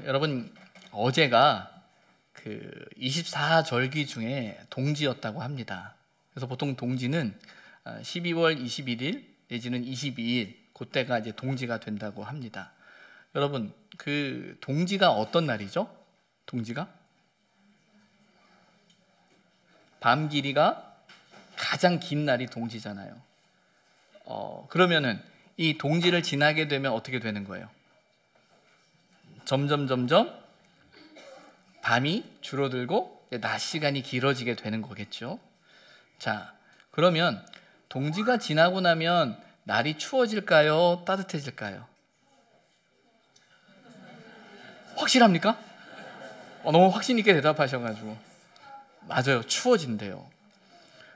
여러분, 어제가 그 24절기 중에 동지였다고 합니다. 그래서 보통 동지는 12월 21일 내지는 22일 그때가 이제 동지가 된다고 합니다. 여러분, 그 동지가 어떤 날이죠? 동지가 밤 길이가 가장 긴 날이 동지잖아요. 그러면은 이 동지를 지나게 되면 어떻게 되는 거예요? 점점 밤이 줄어들고 낮 시간이 길어지게 되는 거겠죠. 자, 그러면 동지가 지나고 나면 날이 추워질까요? 따뜻해질까요? 확실합니까? 너무 확신 있게 대답하셔가지고. 맞아요, 추워진대요.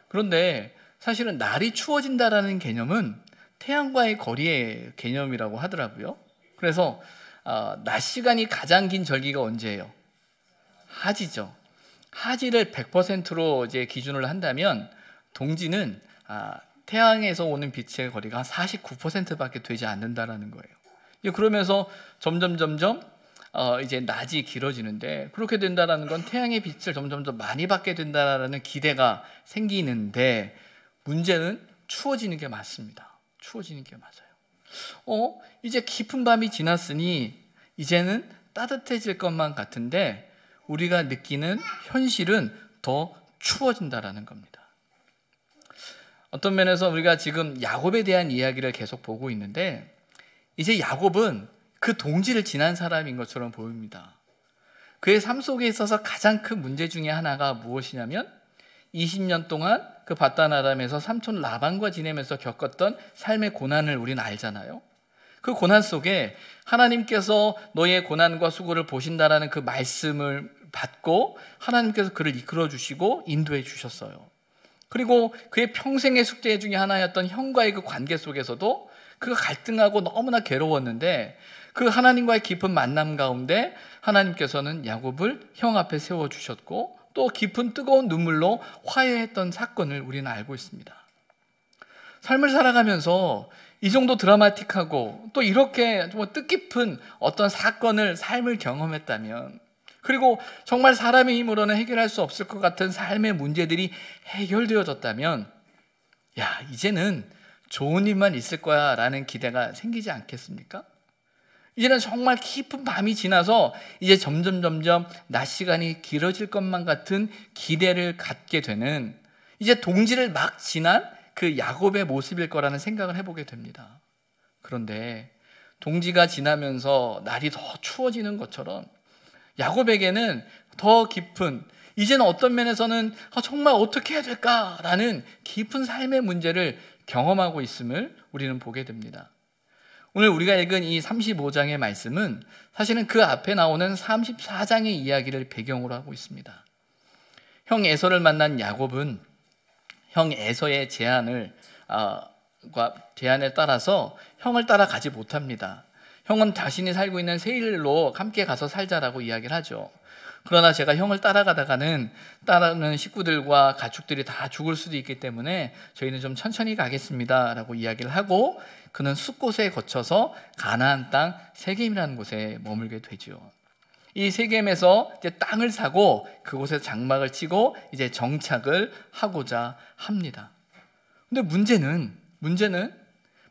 그런데 사실은 날이 추워진다라는 개념은 태양과의 거리의 개념이라고 하더라고요. 그래서 낮 시간이 가장 긴 절기가 언제예요? 하지죠. 하지를 100%로 이제 기준을 한다면 동지는 태양에서 오는 빛의 거리가 49%밖에 되지 않는다라는 거예요. 그러면서 점점 이제 낮이 길어지는데, 그렇게 된다라는 건 태양의 빛을 점점 더 많이 받게 된다라는 기대가 생기는데, 문제는 추워지는 게 맞습니다. 추워지는 게 맞아요. 이제 깊은 밤이 지났으니 이제는 따뜻해질 것만 같은데 우리가 느끼는 현실은 더 추워진다라는 겁니다. 어떤 면에서 우리가 지금 야곱에 대한 이야기를 계속 보고 있는데, 이제 야곱은 그 동지를 지난 사람인 것처럼 보입니다. 그의 삶 속에 있어서 가장 큰 문제 중에 하나가 무엇이냐면 20년 동안 그 밧단 아람에서 삼촌 라반과 지내면서 겪었던 삶의 고난을 우리는 알잖아요. 그 고난 속에 하나님께서 너의 고난과 수고를 보신다라는 그 말씀을 받고 하나님께서 그를 이끌어 주시고 인도해 주셨어요. 그리고 그의 평생의 숙제 중에 하나였던 형과의 그 관계 속에서도 그가 갈등하고 너무나 괴로웠는데, 그 하나님과의 깊은 만남 가운데 하나님께서는 야곱을 형 앞에 세워주셨고 또 깊은 뜨거운 눈물로 화해했던 사건을 우리는 알고 있습니다. 삶을 살아가면서 이 정도 드라마틱하고 또 이렇게 뜻깊은 어떤 사건을, 삶을 경험했다면, 그리고 정말 사람의 힘으로는 해결할 수 없을 것 같은 삶의 문제들이 해결되어졌다면, 이제는 좋은 일만 있을 거야 라는 기대가 생기지 않겠습니까? 이제는 정말 깊은 밤이 지나서 이제 점점 낮 시간이 길어질 것만 같은 기대를 갖게 되는, 이제 동지를 막 지난 그 야곱의 모습일 거라는 생각을 해보게 됩니다. 그런데 동지가 지나면서 날이 더 추워지는 것처럼 야곱에게는 더 깊은, 이제는 어떤 면에서는 정말 어떻게 해야 될까라는 깊은 삶의 문제를 경험하고 있음을 우리는 보게 됩니다. 오늘 우리가 읽은 이 35장의 말씀은 사실은 그 앞에 나오는 34장의 이야기를 배경으로 하고 있습니다. 형 에서를 만난 야곱은 형 에서의 제안에 따라서 형을 따라가지 못합니다. 형은 자신이 살고 있는 세일로 함께 가서 살자라고 이야기를 하죠. 그러나 제가 형을 따라가다가는 따르는 식구들과 가축들이 다 죽을 수도 있기 때문에 저희는 좀 천천히 가겠습니다 라고 이야기를 하고, 그는 숫곳에 거쳐서 가나안 땅 세겜이라는 곳에 머물게 되죠. 이 세겜에서 이제 땅을 사고 그곳에 장막을 치고 이제 정착을 하고자 합니다. 근데 문제는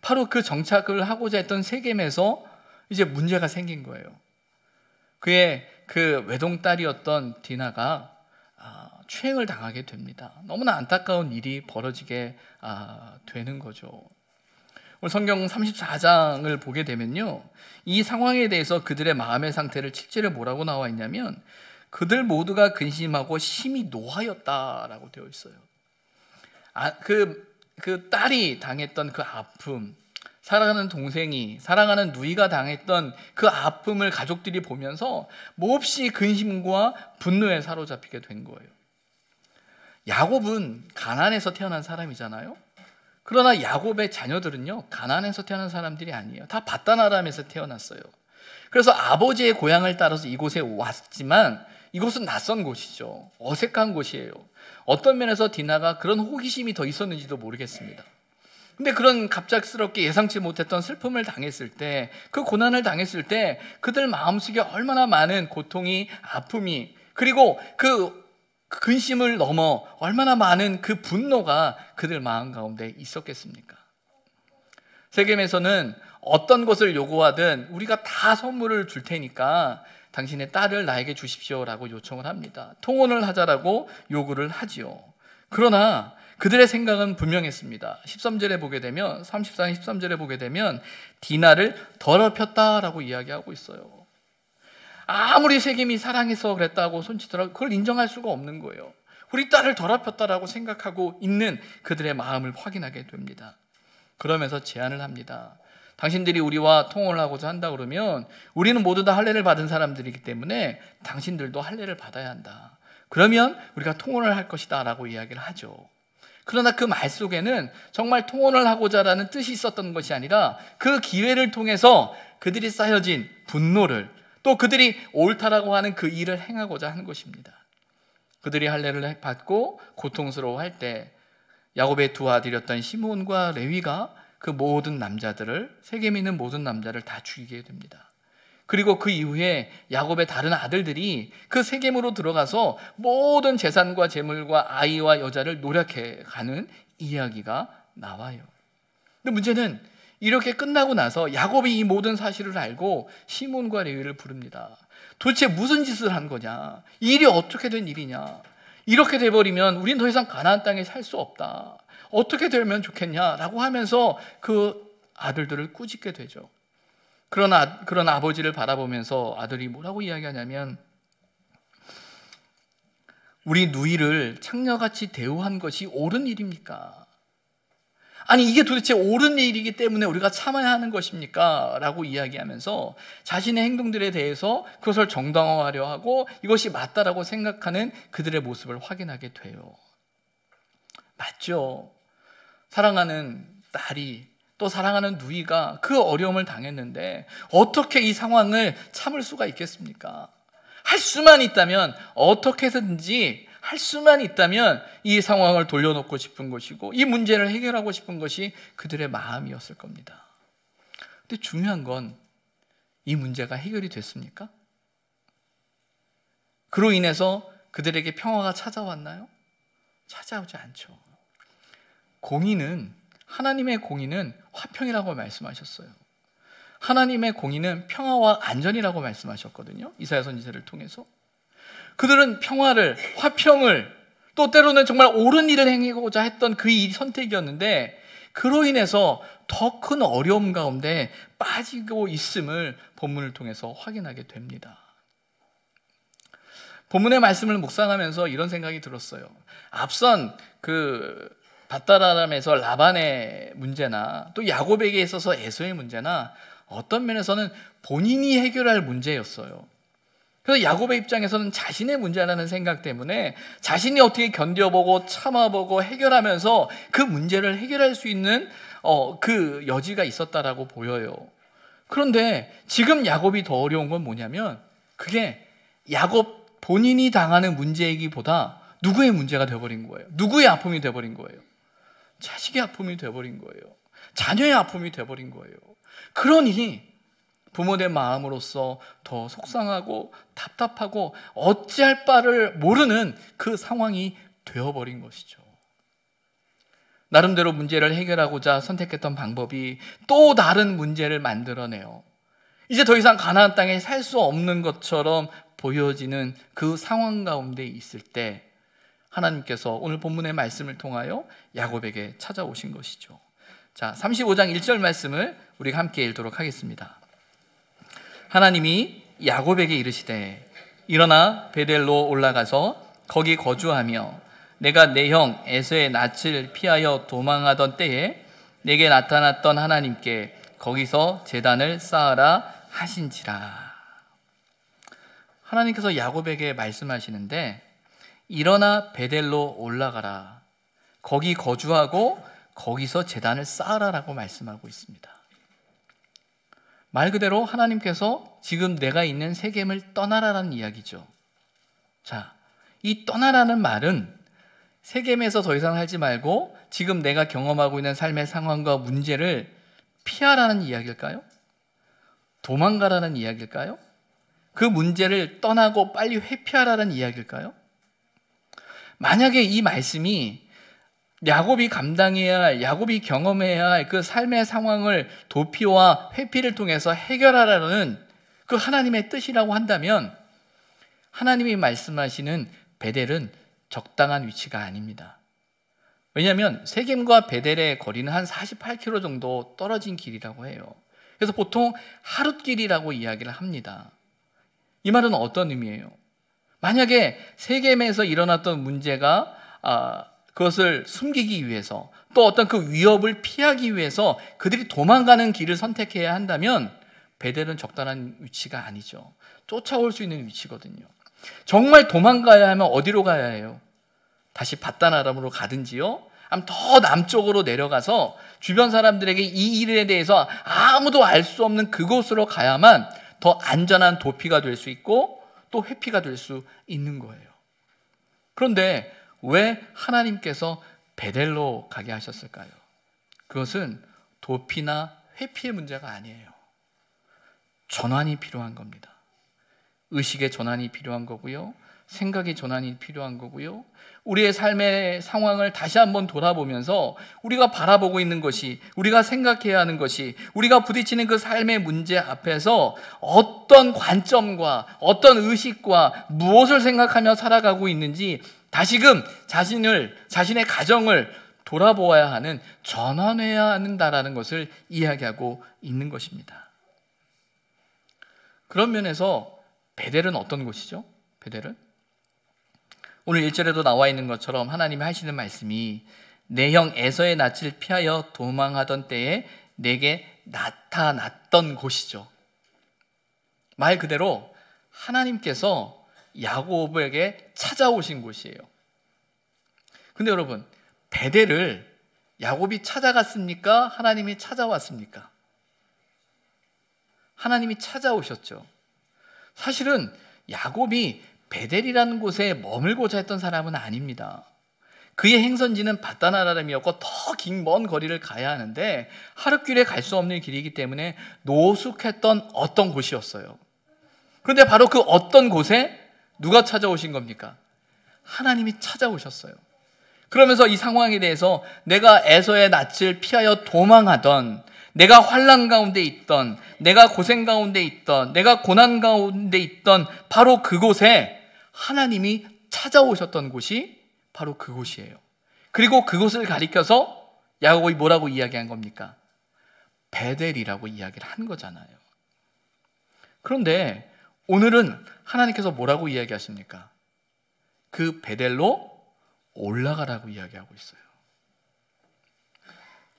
바로 그 정착을 하고자 했던 세겜에서 이제 문제가 생긴 거예요. 그의 그 외동딸이었던 디나가 추행을 당하게 됩니다. 너무나 안타까운 일이 벌어지게 되는 거죠. 오늘 성경 34장을 보게 되면요, 이 상황에 대해서 그들의 마음의 상태를 7절에 뭐라고 나와 있냐면, 그들 모두가 근심하고 심히 노하였다라고 되어 있어요. 그 딸이 당했던 그 아픔, 사랑하는 동생이, 사랑하는 누이가 당했던 그 아픔을 가족들이 보면서 몹시 근심과 분노에 사로잡히게 된 거예요. 야곱은 가나안에서 태어난 사람이잖아요. 그러나 야곱의 자녀들은요, 가나안에서 태어난 사람들이 아니에요. 다 밧단 아람에서 태어났어요. 그래서 아버지의 고향을 따라서 이곳에 왔지만 이곳은 낯선 곳이죠. 어색한 곳이에요. 어떤 면에서 디나가 그런 호기심이 더 있었는지도 모르겠습니다. 근데 그런 갑작스럽게 예상치 못했던 슬픔을 당했을 때, 그 고난을 당했을 때 그들 마음속에 얼마나 많은 고통이, 아픔이, 그리고 그 근심을 넘어 얼마나 많은 그 분노가 그들 마음 가운데 있었겠습니까? 세겜에서는 어떤 것을 요구하든 우리가 다 선물을 줄 테니까 당신의 딸을 나에게 주십시오라고 요청을 합니다. 통혼을 하자라고 요구를 하지요. 그러나 그들의 생각은 분명했습니다. 13절에 보게 되면, 34장 13절에 보게 되면 디나를 더럽혔다라고 이야기하고 있어요. 아무리 세겜이 사랑해서 그랬다고 손치더라도 그걸 인정할 수가 없는 거예요. 우리 딸을 더럽혔다라고 생각하고 있는 그들의 마음을 확인하게 됩니다. 그러면서 제안을 합니다. 당신들이 우리와 통혼을 하고자 한다 그러면 우리는 모두 다 할례를 받은 사람들이기 때문에 당신들도 할례를 받아야 한다. 그러면 우리가 통혼을 할 것이다 라고 이야기를 하죠. 그러나 그 말 속에는 정말 통혼을 하고자라는 뜻이 있었던 것이 아니라 그 기회를 통해서 그들이 쌓여진 분노를, 또 그들이 옳다라고 하는 그 일을 행하고자 하는 것입니다. 그들이 할례를 받고 고통스러워할 때 야곱의 두 아들이었던 시므온과 레위가 그 모든 남자들을, 세겜에 있는 모든 남자를 다 죽이게 됩니다. 그리고 그 이후에 야곱의 다른 아들들이 그 세겜으로 들어가서 모든 재산과 재물과 아이와 여자를 노력해 가는 이야기가 나와요. 근데 문제는 이렇게 끝나고 나서 야곱이 이 모든 사실을 알고 시몬과 레위를 부릅니다. 도대체 무슨 짓을 한 거냐? 이 일이 어떻게 된 일이냐? 이렇게 돼버리면 우린 더 이상 가나안 땅에 살 수 없다. 어떻게 되면 좋겠냐라고 하면서 그 아들들을 꾸짖게 되죠. 그런 아버지를 바라보면서 아들이 뭐라고 이야기하냐면, 우리 누이를 창녀같이 대우한 것이 옳은 일입니까? 아니 이게 도대체 옳은 일이기 때문에 우리가 참아야 하는 것입니까? 라고 이야기하면서 자신의 행동들에 대해서 그것을 정당화하려 하고 이것이 맞다라고 생각하는 그들의 모습을 확인하게 돼요. 맞죠? 사랑하는 딸이, 또 사랑하는 누이가 그 어려움을 당했는데 어떻게 이 상황을 참을 수가 있겠습니까? 할 수만 있다면, 어떻게든지 할 수만 있다면 이 상황을 돌려놓고 싶은 것이고 이 문제를 해결하고 싶은 것이 그들의 마음이었을 겁니다. 근데 중요한 건 이 문제가 해결이 됐습니까? 그로 인해서 그들에게 평화가 찾아왔나요? 찾아오지 않죠. 하나님의 공의는 화평이라고 말씀하셨어요. 하나님의 공의는 평화와 안전이라고 말씀하셨거든요. 이사야 선지자를 통해서. 그들은 평화를, 화평을, 또 때로는 정말 옳은 일을 행하고자 했던 그 일이 선택이었는데 그로 인해서 더 큰 어려움 가운데 빠지고 있음을 본문을 통해서 확인하게 됩니다. 본문의 말씀을 묵상하면서 이런 생각이 들었어요. 앞선 그 밧다라람에서 라반의 문제나 또 야곱에게 있어서 에서의 문제나 어떤 면에서는 본인이 해결할 문제였어요. 그래서 야곱의 입장에서는 자신의 문제라는 생각 때문에 자신이 어떻게 견뎌보고 참아보고 해결하면서 그 문제를 해결할 수 있는 그 여지가 있었다라고 보여요. 그런데 지금 야곱이 더 어려운 건 뭐냐면 그게 야곱 본인이 당하는 문제이기보다 누구의 문제가 되어버린 거예요. 누구의 아픔이 되어버린 거예요. 자식의 아픔이 되어버린 거예요. 자녀의 아픔이 되어버린 거예요. 그러니 부모된 마음으로서 더 속상하고 답답하고 어찌할 바를 모르는 그 상황이 되어버린 것이죠. 나름대로 문제를 해결하고자 선택했던 방법이 또 다른 문제를 만들어내요. 이제 더 이상 가나안 땅에 살 수 없는 것처럼 보여지는 그 상황 가운데 있을 때 하나님께서 오늘 본문의 말씀을 통하여 야곱에게 찾아오신 것이죠. 자, 35장 1절 말씀을 우리가 함께 읽도록 하겠습니다. 하나님이 야곱에게 이르시되 일어나 베델로 올라가서 거기 거주하며 내가 내 형 에서의 낯을 피하여 도망하던 때에 내게 나타났던 하나님께 거기서 제단을 쌓으라 하신지라. 하나님께서 야곱에게 말씀하시는데 일어나 베델로 올라가라. 거기 거주하고 거기서 제단을 쌓으라라고 말씀하고 있습니다. 말 그대로 하나님께서 지금 내가 있는 세겜을 떠나라라는 이야기죠. 자, 이 떠나라는 말은 세겜에서 더 이상 살지 말고 지금 내가 경험하고 있는 삶의 상황과 문제를 피하라는 이야기일까요? 도망가라는 이야기일까요? 그 문제를 떠나고 빨리 회피하라는 이야기일까요? 만약에 이 말씀이 야곱이 감당해야 할, 야곱이 경험해야 할 그 삶의 상황을 도피와 회피를 통해서 해결하라는 그 하나님의 뜻이라고 한다면 하나님이 말씀하시는 베델은 적당한 위치가 아닙니다. 왜냐하면 세겜과 베델의 거리는 한 48km 정도 떨어진 길이라고 해요. 그래서 보통 하룻길이라고 이야기를 합니다. 이 말은 어떤 의미예요? 만약에 세겜에서 일어났던 문제가 그것을 숨기기 위해서 또 어떤 그 위협을 피하기 위해서 그들이 도망가는 길을 선택해야 한다면 베델은 적당한 위치가 아니죠. 쫓아올 수 있는 위치거든요. 정말 도망가야 하면 어디로 가야 해요? 다시 밧단 아람으로 가든지요, 아니면 더 남쪽으로 내려가서 주변 사람들에게 이 일에 대해서 아무도 알 수 없는 그곳으로 가야만 더 안전한 도피가 될 수 있고 또 회피가 될 수 있는 거예요. 그런데 왜 하나님께서 베델로 가게 하셨을까요? 그것은 도피나 회피의 문제가 아니에요. 전환이 필요한 겁니다. 의식의 전환이 필요한 거고요, 생각의 전환이 필요한 거고요, 우리의 삶의 상황을 다시 한번 돌아보면서 우리가 바라보고 있는 것이, 우리가 생각해야 하는 것이, 우리가 부딪히는 그 삶의 문제 앞에서 어떤 관점과 어떤 의식과 무엇을 생각하며 살아가고 있는지 다시금 자신의 가정을 돌아보아야 하는, 전환해야 한다라는 것을 이야기하고 있는 것입니다. 그런 면에서 베델은 어떤 곳이죠? 베델은 오늘 1절에도 나와 있는 것처럼 하나님이 하시는 말씀이 내 형 에서의 낯을 피하여 도망하던 때에 내게 나타났던 곳이죠. 말 그대로 하나님께서 야곱에게 찾아오신 곳이에요. 근데 여러분, 베델을 야곱이 찾아갔습니까? 하나님이 찾아왔습니까? 하나님이 찾아오셨죠. 사실은 야곱이 베델이라는 곳에 머물고자 했던 사람은 아닙니다. 그의 행선지는 밧단 아람이었고 더 긴 먼 거리를 가야 하는데 하룻길에 갈 수 없는 길이기 때문에 노숙했던 어떤 곳이었어요. 그런데 바로 그 어떤 곳에 누가 찾아오신 겁니까? 하나님이 찾아오셨어요. 그러면서 이 상황에 대해서 내가 에서의 낯을 피하여 도망하던, 내가 환난 가운데 있던, 내가 고생 가운데 있던, 내가 고난 가운데 있던 바로 그곳에 하나님이 찾아오셨던 곳이 바로 그곳이에요. 그리고 그곳을 가리켜서 야곱이 뭐라고 이야기한 겁니까? 베델이라고 이야기를 한 거잖아요. 그런데 오늘은 하나님께서 뭐라고 이야기하십니까? 그 베델로 올라가라고 이야기하고 있어요.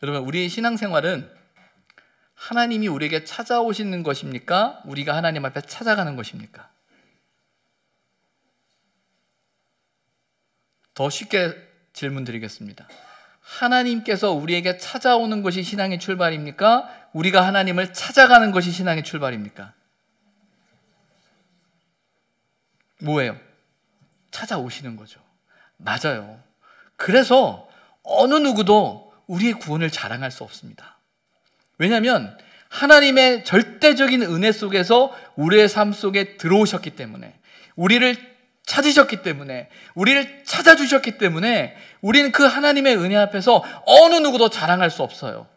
여러분, 우리의 신앙생활은 하나님이 우리에게 찾아오시는 것입니까? 우리가 하나님 앞에 찾아가는 것입니까? 더 쉽게 질문 드리겠습니다. 하나님께서 우리에게 찾아오는 것이 신앙의 출발입니까? 우리가 하나님을 찾아가는 것이 신앙의 출발입니까? 뭐예요? 찾아오시는 거죠. 맞아요. 그래서 어느 누구도 우리의 구원을 자랑할 수 없습니다. 왜냐하면 하나님의 절대적인 은혜 속에서 우리의 삶 속에 들어오셨기 때문에, 우리를 찾으셨기 때문에, 우리를 찾아주셨기 때문에 우리는 그 하나님의 은혜 앞에서 어느 누구도 자랑할 수 없어요.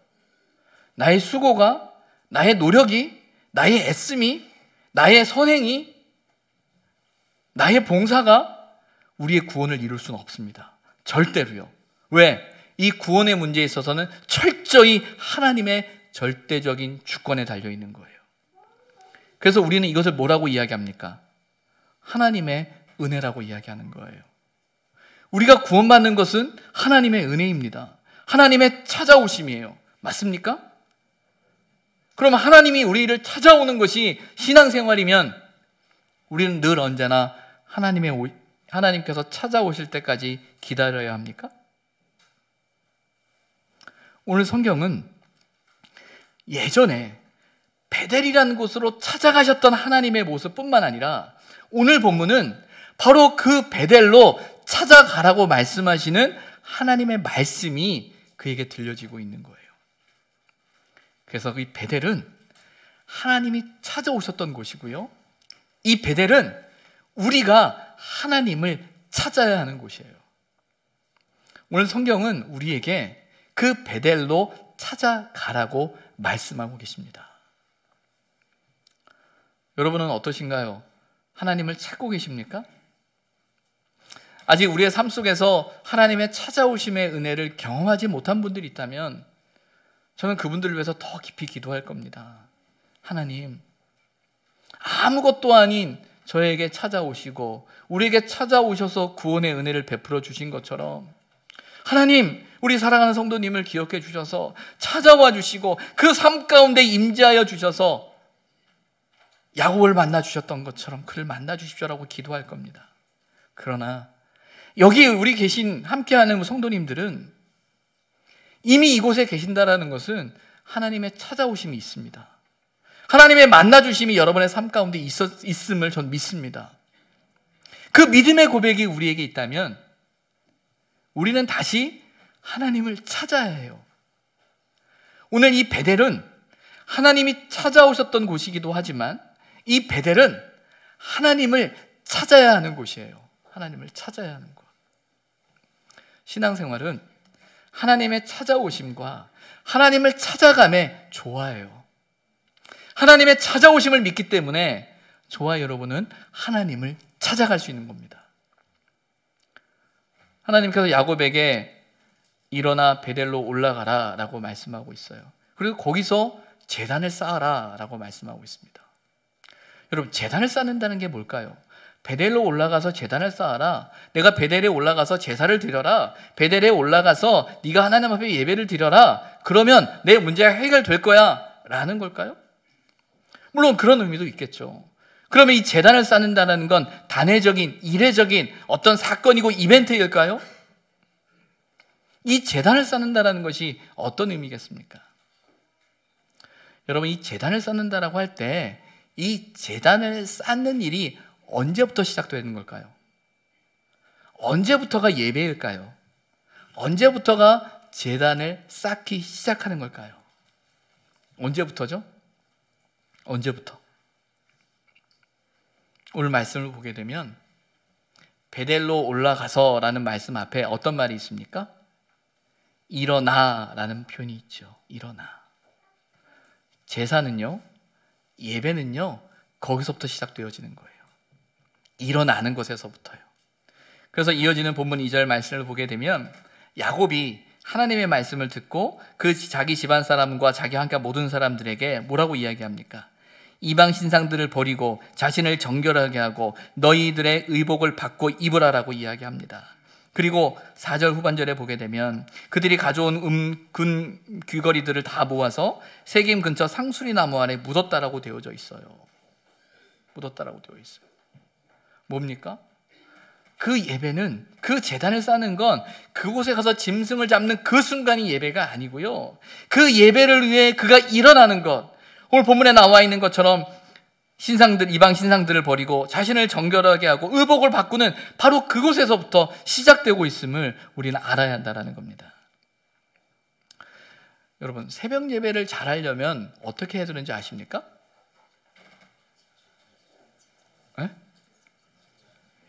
나의 수고가, 나의 노력이, 나의 애씀이, 나의 선행이, 나의 봉사가 우리의 구원을 이룰 수는 없습니다. 절대로요. 왜? 이 구원의 문제에 있어서는 철저히 하나님의 절대적인 주권에 달려있는 거예요. 그래서 우리는 이것을 뭐라고 이야기합니까? 하나님의 은혜라고 이야기하는 거예요. 우리가 구원받는 것은 하나님의 은혜입니다. 하나님의 찾아오심이에요. 맞습니까? 그럼 하나님이 우리를 찾아오는 것이 신앙생활이면 우리는 늘 언제나 하나님께서 찾아오실 때까지 기다려야 합니까? 오늘 성경은 예전에 베델이라는 곳으로 찾아가셨던 하나님의 모습뿐만 아니라 오늘 본문은 바로 그 베델로 찾아가라고 말씀하시는 하나님의 말씀이 그에게 들려지고 있는 거예요. 그래서 이 베델은 하나님이 찾아오셨던 곳이고요, 이 베델은 우리가 하나님을 찾아야 하는 곳이에요. 오늘 성경은 우리에게 그 베델로 찾아가라고 말씀하고 계십니다. 여러분은 어떠신가요? 하나님을 찾고 계십니까? 아직 우리의 삶 속에서 하나님의 찾아오심의 은혜를 경험하지 못한 분들이 있다면 저는 그분들을 위해서 더 깊이 기도할 겁니다. 하나님, 아무것도 아닌 저에게 찾아오시고 우리에게 찾아오셔서 구원의 은혜를 베풀어 주신 것처럼 하나님, 우리 사랑하는 성도님을 기억해 주셔서 찾아와 주시고 그 삶 가운데 임재하여 주셔서 야곱을 만나 주셨던 것처럼 그를 만나 주십시오라고 기도할 겁니다. 그러나 여기 우리 계신 함께하는 성도님들은 이미 이곳에 계신다라는 것은 하나님의 찾아오심이 있습니다. 하나님의 만나 주심이 여러분의 삶 가운데 있음을 전 믿습니다. 그 믿음의 고백이 우리에게 있다면 우리는 다시 하나님을 찾아야 해요. 오늘 이 베델은 하나님이 찾아오셨던 곳이기도 하지만 이 베델은 하나님을 찾아야 하는 곳이에요. 하나님을 찾아야 하는 곳. 신앙생활은 하나님의 찾아오심과 하나님을 찾아감에 좋아해요. 하나님의 찾아오심을 믿기 때문에 저와 여러분은 하나님을 찾아갈 수 있는 겁니다. 하나님께서 야곱에게 일어나 베델로 올라가라 라고 말씀하고 있어요. 그리고 거기서 제단을 쌓아라 라고 말씀하고 있습니다. 여러분, 제단을 쌓는다는 게 뭘까요? 베델로 올라가서 제단을 쌓아라, 내가 베델에 올라가서 제사를 드려라, 베델에 올라가서 네가 하나님 앞에 예배를 드려라, 그러면 내 문제가 해결될 거야 라는 걸까요? 물론 그런 의미도 있겠죠. 그러면 이 제단을 쌓는다는 건 단회적인, 이례적인 어떤 사건이고 이벤트일까요? 이 제단을 쌓는다는 것이 어떤 의미겠습니까? 여러분, 이 제단을 쌓는다라고 할 때 이 제단을 쌓는 일이 언제부터 시작되는 걸까요? 언제부터가 예배일까요? 언제부터가 제단을 쌓기 시작하는 걸까요? 언제부터죠? 언제부터? 오늘 말씀을 보게 되면 베델로 올라가서 라는 말씀 앞에 어떤 말이 있습니까? 일어나 라는 표현이 있죠. 일어나. 제사는요, 예배는요, 거기서부터 시작되어지는 거예요. 일어나는 것에서부터요. 그래서 이어지는 본문 2절 말씀을 보게 되면 야곱이 하나님의 말씀을 듣고 그 자기 집안 사람과 자기와 함께 모든 사람들에게 뭐라고 이야기합니까? 이방 신상들을 버리고 자신을 정결하게 하고 너희들의 의복을 받고 입으라라고 이야기합니다. 그리고 4절 후반절에 보게 되면 그들이 가져온 금 귀걸이들을 다 모아서 세겜 근처 상수리 나무 아래 묻었다라고 되어져 있어요. 묻었다라고 되어 있어요. 뭡니까? 그 예배는, 그 제단을 쌓는 건 그곳에 가서 짐승을 잡는 그 순간이 예배가 아니고요, 그 예배를 위해 그가 일어나는 것, 오늘 본문에 나와 있는 것처럼 이방 신상들을 버리고 자신을 정결하게 하고 의복을 바꾸는 바로 그곳에서부터 시작되고 있음을 우리는 알아야 한다는 겁니다. 여러분, 새벽 예배를 잘 하려면 어떻게 해야 되는지 아십니까?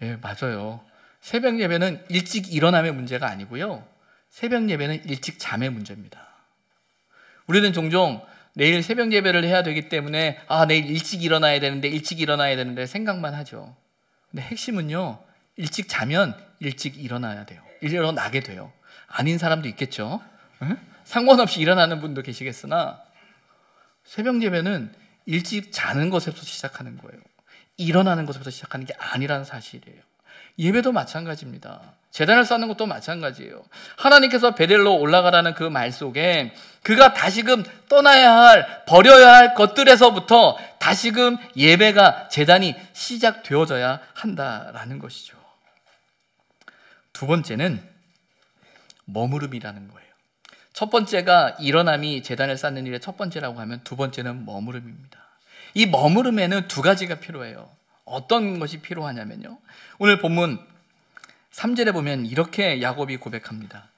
예, 맞아요. 새벽 예배는 일찍 일어남의 문제가 아니고요, 새벽 예배는 일찍 잠의 문제입니다. 우리는 종종 내일 새벽 예배를 해야 되기 때문에 내일 일찍 일어나야 되는데 생각만 하죠. 근데 핵심은요, 일찍 자면 일찍 일어나야 돼요. 일어나게 돼요. 아닌 사람도 있겠죠. 상관없이 일어나는 분도 계시겠으나 새벽 예배는 일찍 자는 것에서 시작하는 거예요. 일어나는 것부터 시작하는 게 아니라는 사실이에요. 예배도 마찬가지입니다. 제단을 쌓는 것도 마찬가지예요. 하나님께서 베델로 올라가라는 그 말 속에 그가 다시금 떠나야 할, 버려야 할 것들에서부터 다시금 예배가, 제단이 시작되어져야 한다라는 것이죠. 두 번째는 머무름이라는 거예요. 첫 번째가 일어남이 제단을 쌓는 일의 첫 번째라고 하면 두 번째는 머무름입니다. 이 머무름에는 두 가지가 필요해요. 어떤 것이 필요하냐면요, 오늘 본문 3절에 보면 이렇게 야곱이 고백합니다.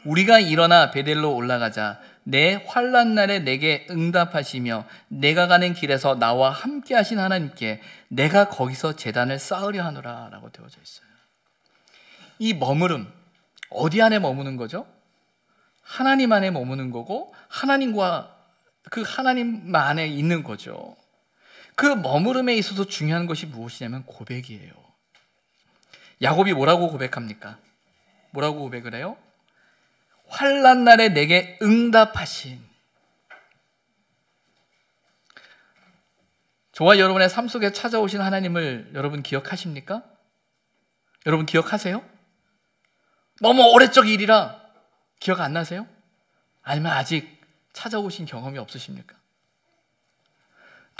우리가 일어나 베델로 올라가자. 내 환난 날에 내게 응답하시며 내가 가는 길에서 나와 함께 하신 하나님께 내가 거기서 제단을 쌓으려 하노라 라고 되어져 있어요. 이 머무름, 어디 안에 머무는 거죠? 하나님 안에 머무는 거고 하나님과 그 하나님 안에 있는 거죠. 그 머무름에 있어서 중요한 것이 무엇이냐면 고백이에요. 야곱이 뭐라고 고백합니까? 뭐라고 고백을 해요? 환난 날에 내게 응답하신. 저와 여러분의 삶 속에 찾아오신 하나님을 여러분 기억하십니까? 여러분 기억하세요? 너무 오래적 일이라 기억 안 나세요? 아니면 아직 찾아오신 경험이 없으십니까?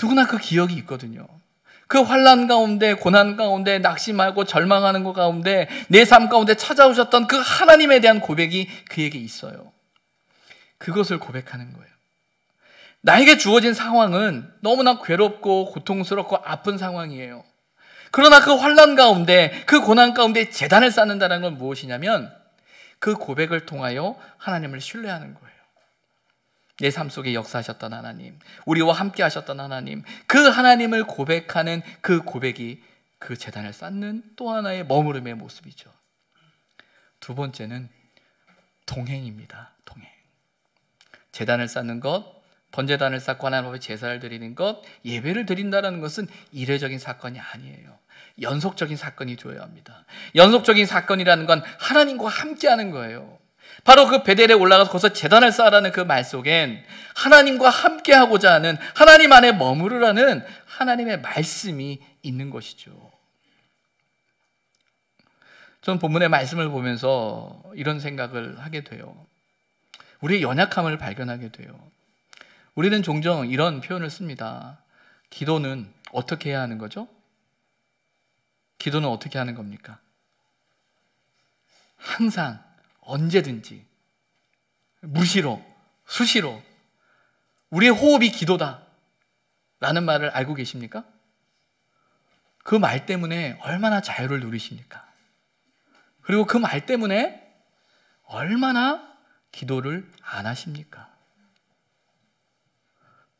누구나 그 기억이 있거든요. 그 환난 가운데, 고난 가운데, 낙심하고 절망하는 것 가운데 내 삶 가운데 찾아오셨던 그 하나님에 대한 고백이 그에게 있어요. 그것을 고백하는 거예요. 나에게 주어진 상황은 너무나 괴롭고 고통스럽고 아픈 상황이에요. 그러나 그 환난 가운데, 그 고난 가운데 제단을 쌓는다는 건 무엇이냐면 그 고백을 통하여 하나님을 신뢰하는 거예요. 내 삶 속에 역사하셨던 하나님, 우리와 함께 하셨던 하나님, 그 하나님을 고백하는 그 고백이 그 제단을 쌓는 또 하나의 머무름의 모습이죠. 두 번째는 동행입니다. 동행. 제단을 쌓는 것, 번제단을 쌓고 하나님 앞에 제사를 드리는 것, 예배를 드린다는 것은 이례적인 사건이 아니에요. 연속적인 사건이 되어야 합니다. 연속적인 사건이라는 건 하나님과 함께하는 거예요. 바로 그 베델에 올라가서 거기서 제단을 쌓으라는 그 말 속엔 하나님과 함께하고자 하는, 하나님 안에 머무르라는 하나님의 말씀이 있는 것이죠. 저는 본문의 말씀을 보면서 이런 생각을 하게 돼요. 우리의 연약함을 발견하게 돼요. 우리는 종종 이런 표현을 씁니다. 기도는 어떻게 해야 하는 거죠? 기도는 어떻게 하는 겁니까? 항상, 언제든지, 무시로, 수시로 우리의 호흡이 기도다 라는 말을 알고 계십니까? 그 말 때문에 얼마나 자유를 누리십니까? 그리고 그 말 때문에 얼마나 기도를 안 하십니까?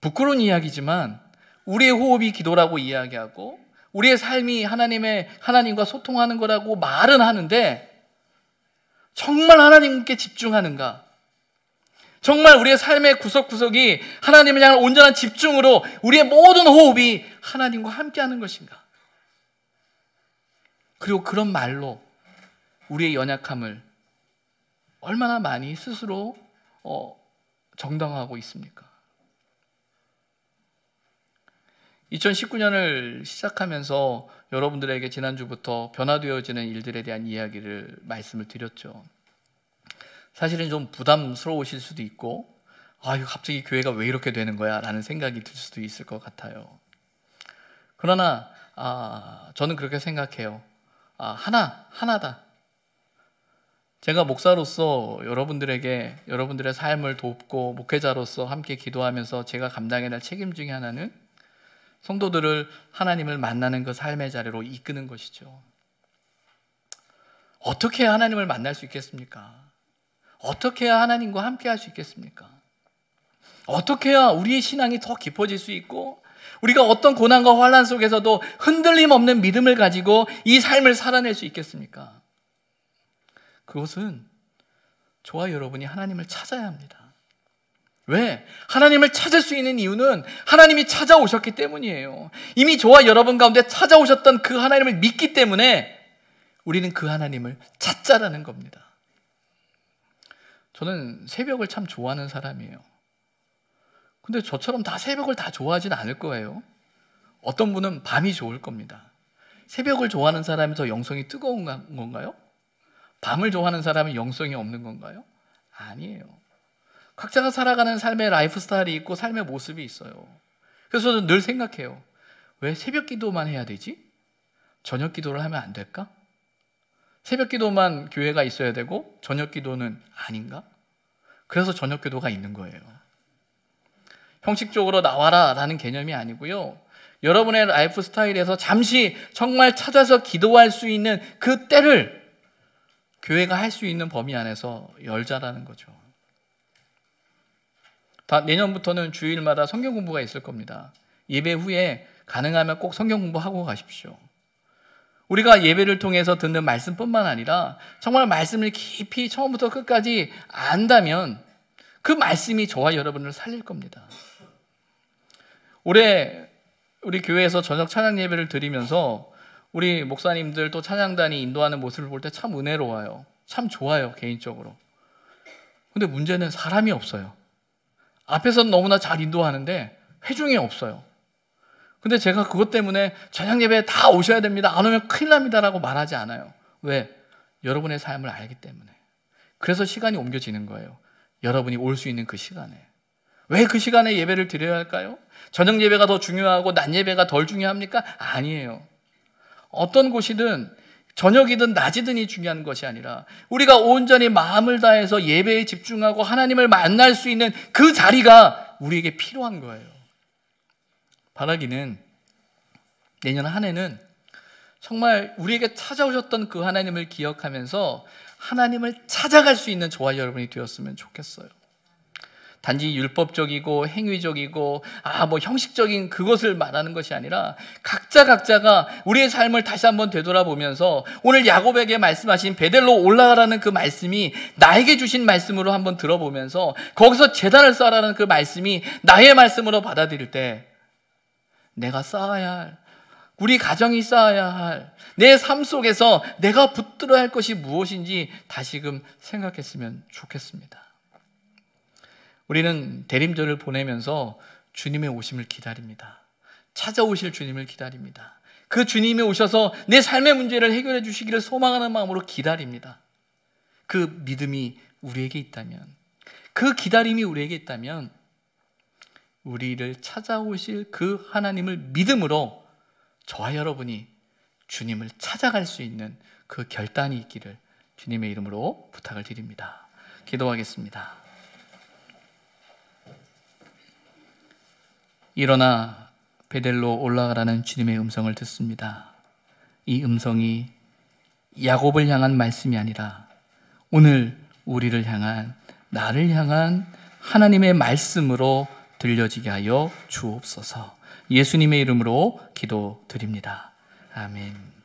부끄러운 이야기지만 우리의 호흡이 기도라고 이야기하고 우리의 삶이 하나님과 소통하는 거라고 말은 하는데 정말 하나님께 집중하는가? 정말 우리의 삶의 구석구석이 하나님을 향한 온전한 집중으로 우리의 모든 호흡이 하나님과 함께하는 것인가? 그리고 그런 말로 우리의 연약함을 얼마나 많이 스스로 정당화하고 있습니까? 2019년을 시작하면서 여러분들에게 지난주부터 변화되어지는 일들에 대한 말씀을 드렸죠. 사실은 좀 부담스러우실 수도 있고 이거 갑자기 교회가 왜 이렇게 되는 거야? 라는 생각이 들 수도 있을 것 같아요. 그러나 저는 그렇게 생각해요. 하나다. 제가 목사로서 여러분들의 삶을 돕고 목회자로서 함께 기도하면서 제가 감당해야 할 책임 중에 하나는 성도들을 하나님을 만나는 그 삶의 자리로 이끄는 것이죠. 어떻게 해야 하나님을 만날 수 있겠습니까? 어떻게 해야 하나님과 함께 할 수 있겠습니까? 어떻게 해야 우리의 신앙이 더 깊어질 수 있고 우리가 어떤 고난과 환난 속에서도 흔들림 없는 믿음을 가지고 이 삶을 살아낼 수 있겠습니까? 그것은 저와 여러분이 하나님을 찾아야 합니다. 왜? 하나님을 찾을 수 있는 이유는 하나님이 찾아오셨기 때문이에요. 이미 저와 여러분 가운데 찾아오셨던 그 하나님을 믿기 때문에 우리는 그 하나님을 찾자라는 겁니다. 저는 새벽을 참 좋아하는 사람이에요. 근데 저처럼 다 새벽을 다 좋아하진 않을 거예요. 어떤 분은 밤이 좋을 겁니다. 새벽을 좋아하는 사람이 더 영성이 뜨거운 건가요? 밤을 좋아하는 사람은 영성이 없는 건가요? 아니에요. 각자가 살아가는 삶의 라이프 스타일이 있고 삶의 모습이 있어요. 그래서 저는 늘 생각해요. 왜 새벽 기도만 해야 되지? 저녁 기도를 하면 안 될까? 새벽 기도만 교회가 있어야 되고 저녁 기도는 아닌가? 그래서 저녁 기도가 있는 거예요. 형식적으로 나와라 라는 개념이 아니고요. 여러분의 라이프 스타일에서 잠시 정말 찾아서 기도할 수 있는 그 때를 교회가 할 수 있는 범위 안에서 열자라는 거죠. 내년부터는 주일마다 성경 공부가 있을 겁니다. 예배 후에 가능하면 꼭 성경 공부하고 가십시오. 우리가 예배를 통해서 듣는 말씀뿐만 아니라 정말 말씀을 깊이 처음부터 끝까지 안다면 그 말씀이 저와 여러분을 살릴 겁니다. 올해 우리 교회에서 저녁 찬양 예배를 드리면서 우리 목사님들 또 찬양단이 인도하는 모습을 볼 때 참 은혜로워요. 참 좋아요, 개인적으로. 근데 문제는 사람이 없어요. 앞에서는 너무나 잘 인도하는데 회중이 없어요. 근데 제가 그것 때문에 저녁 예배에 다 오셔야 됩니다, 안 오면 큰일 납니다라고 말하지 않아요. 왜? 여러분의 삶을 알기 때문에. 그래서 시간이 옮겨지는 거예요. 여러분이 올 수 있는 그 시간에. 왜 그 시간에 예배를 드려야 할까요? 저녁 예배가 더 중요하고 낮 예배가 덜 중요합니까? 아니에요. 어떤 곳이든 저녁이든 낮이든이 중요한 것이 아니라 우리가 온전히 마음을 다해서 예배에 집중하고 하나님을 만날 수 있는 그 자리가 우리에게 필요한 거예요. 바라기는 내년 한 해는 정말 우리에게 찾아오셨던 그 하나님을 기억하면서 하나님을 찾아갈 수 있는 저와 여러분이 되었으면 좋겠어요. 단지 율법적이고 행위적이고 형식적인 그것을 말하는 것이 아니라 각자가 우리의 삶을 다시 한번 되돌아보면서 오늘 야곱에게 말씀하신 베델로 올라가라는 그 말씀이 나에게 주신 말씀으로 한번 들어보면서 거기서 제단을 쌓으라는 그 말씀이 나의 말씀으로 받아들일 때 내가 쌓아야 할, 우리 가정이 쌓아야 할, 내 삶 속에서 내가 붙들어야 할 것이 무엇인지 다시금 생각했으면 좋겠습니다. 우리는 대림절을 보내면서 주님의 오심을 기다립니다. 찾아오실 주님을 기다립니다. 그 주님이 오셔서 내 삶의 문제를 해결해 주시기를 소망하는 마음으로 기다립니다. 그 믿음이 우리에게 있다면, 그 기다림이 우리에게 있다면 우리를 찾아오실 그 하나님을 믿음으로 저와 여러분이 주님을 찾아갈 수 있는 그 결단이 있기를 주님의 이름으로 부탁을 드립니다. 기도하겠습니다. 일어나 베델로 올라가라는 주님의 음성을 듣습니다. 이 음성이 야곱을 향한 말씀이 아니라 오늘 우리를 향한, 나를 향한 하나님의 말씀으로 들려지게 하여 주옵소서. 예수님의 이름으로 기도드립니다. 아멘.